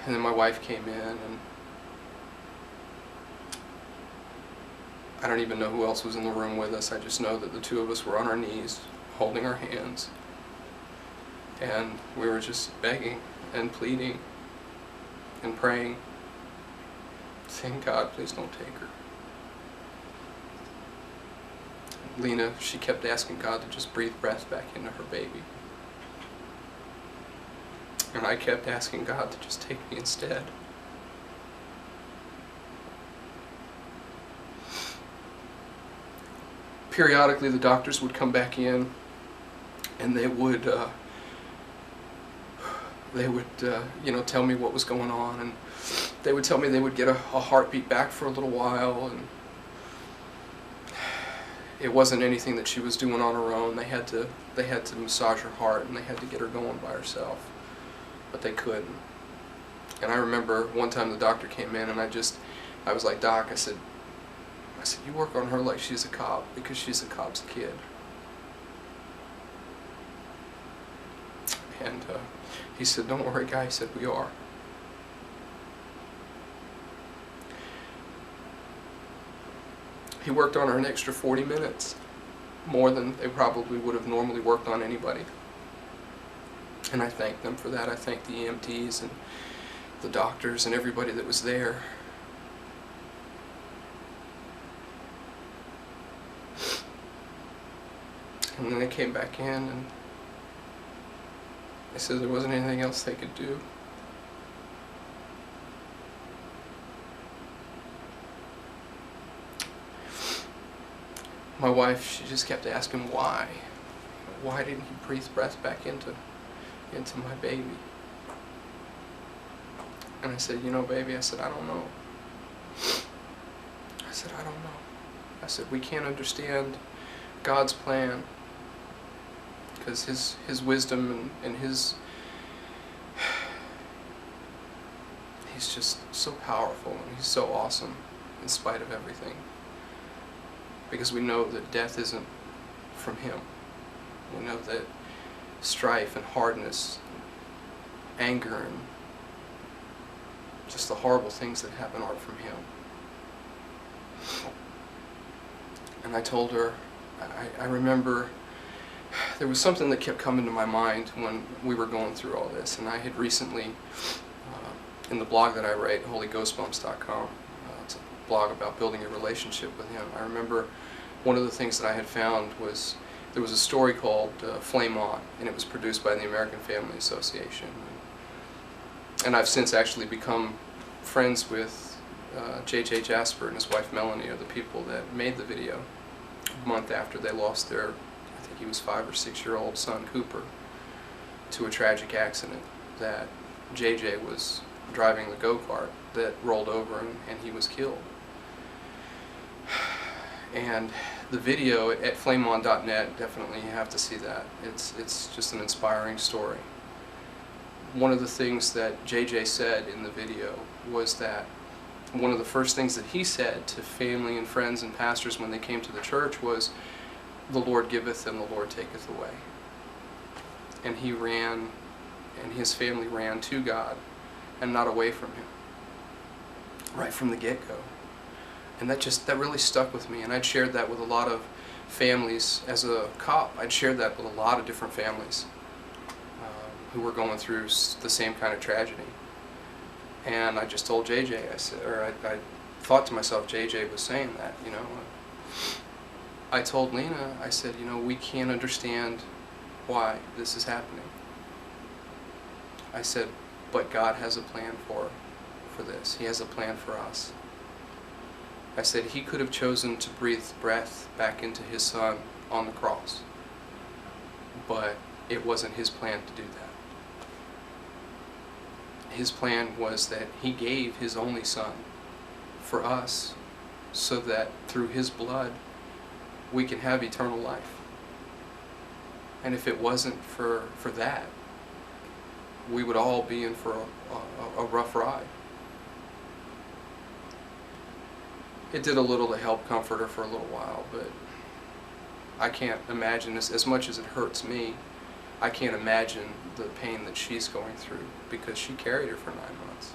And then my wife came in, and I don't even know who else was in the room with us. I just know that the two of us were on our knees, holding our hands, and we were just begging and pleading and praying, saying, God, please don't take her. Lena, she kept asking God to just breathe breath back into her baby. And I kept asking God to just take me instead. Periodically the doctors would come back in, and they would tell me what was going on, and they would tell me they would get a heartbeat back for a little while, and it wasn't anything that she was doing on her own. They had to massage her heart, and they had to get her going by herself, but they couldn't. And I remember one time the doctor came in, and I was like, Doc, I said, you work on her like she's a cop, because she's a cop's kid. And he said, don't worry, Guy. He said, we are. He worked on her an extra 40 minutes, more than they probably would have normally worked on anybody. And I thank them for that. I thank the EMTs and the doctors and everybody that was there. And then they came back in, and they said there wasn't anything else they could do. My wife, she just kept asking why. Why didn't he breathe breath back into my baby? And I said, baby, I said, I don't know. I said, I don't know. I said, we can't understand God's plan, because his wisdom and he's just so powerful, and he's so awesome in spite of everything. Because we know that death isn't from him. We know that strife and hardness, and anger, and just the horrible things that happen aren't from him. And I told her, I remember there was something that kept coming to my mind when we were going through all this, and I had recently, in the blog that I write, holyghostbumps.com, it's a blog about building a relationship with him. I remember one of the things that I had found was there was a story called Flame On, and it was produced by the American Family Association. And I've since actually become friends with J.J. Jasper and his wife Melanie, are the people that made the video a month after they lost their, I think he was 5 or 6-year-old son Cooper, to a tragic accident that J.J. was driving the go-kart that rolled over and he was killed. And the video at flameon.net, definitely you have to see that. It's just an inspiring story. One of the things that JJ said in the video was that one of the first things that he said to family and friends and pastors when they came to the church was, the Lord giveth and the Lord taketh away. And he ran, and his family ran to God and not away from him, right from the get-go. And that really stuck with me, and I'd shared that with a lot of families. As a cop, I'd shared that with a lot of different families who were going through the same kind of tragedy. And I just told JJ, I thought to myself, JJ was saying that, I told Lena, I said, we can't understand why this is happening. I said, but God has a plan for this. He has a plan for us. I said, he could have chosen to breathe breath back into his son on the cross, but it wasn't his plan to do that. His plan was that he gave his only son for us so that through his blood we can have eternal life. And if it wasn't for that, we would all be in for a rough ride. It did a little to help comfort her for a little while, but I can't imagine this, as much as it hurts me, I can't imagine the pain that she's going through, because she carried her for 9 months.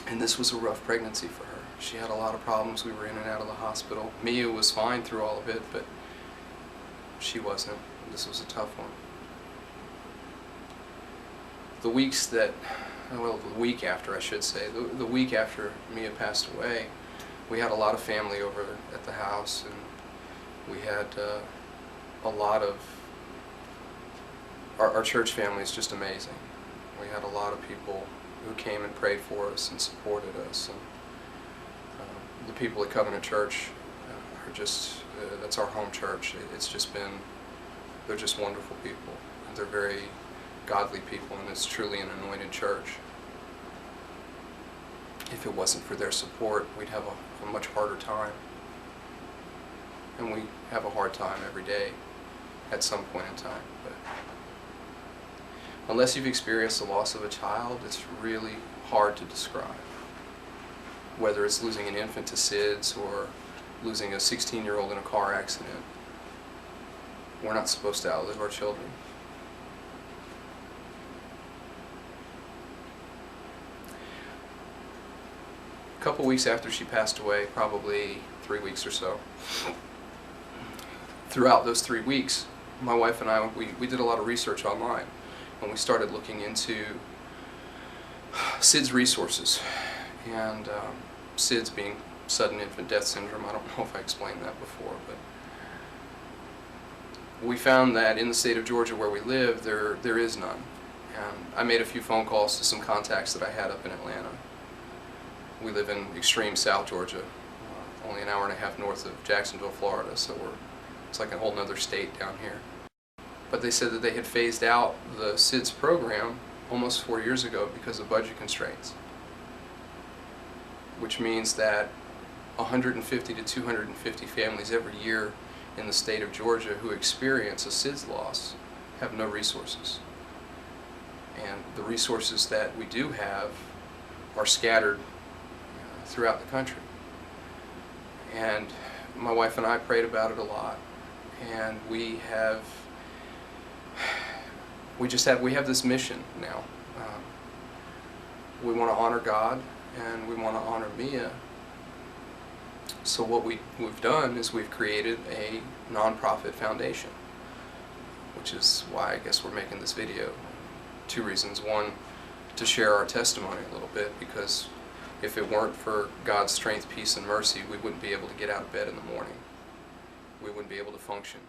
And this was a rough pregnancy for her. She had a lot of problems. We were in and out of the hospital. Mia was fine through all of it, but she wasn't. This was a tough one. The week after, I should say, the week after Mia passed away, we had a lot of family over at the house, and we had a lot of, our church family is just amazing. We had a lot of people who came and prayed for us and supported us, and the people at Covenant Church are just, that's our home church. It's just been, they're just wonderful people, and they're very godly people, and it's truly an anointed church. If it wasn't for their support, we'd have a much harder time. And we have a hard time every day at some point in time. But unless you've experienced the loss of a child, it's really hard to describe. Whether it's losing an infant to SIDS or losing a 16-year-old in a car accident, we're not supposed to outlive our children. A couple weeks after she passed away, probably 3 weeks or so, throughout those 3 weeks, my wife and I, we did a lot of research online, and we started looking into SIDS resources, and SIDS being sudden infant death syndrome. I don't know if I explained that before, but we found that in the state of Georgia where we live, there is none. And I made a few phone calls to some contacts that I had up in Atlanta. We live in extreme South Georgia, only an hour and a half north of Jacksonville, Florida, so it's like a whole nother state down here. But they said that they had phased out the SIDS program almost 4 years ago because of budget constraints, which means that 150 to 250 families every year in the state of Georgia who experience a SIDS loss have no resources. And the resources that we do have are scattered throughout the country. And my wife and I prayed about it a lot, and we have this mission now. We want to honor God, and we want to honor Mia. So what we've done is we've created a nonprofit foundation, which is why I guess we're making this video. 2 reasons. One, to share our testimony a little bit, because if it weren't for God's strength, peace, and mercy, we wouldn't be able to get out of bed in the morning. We wouldn't be able to function.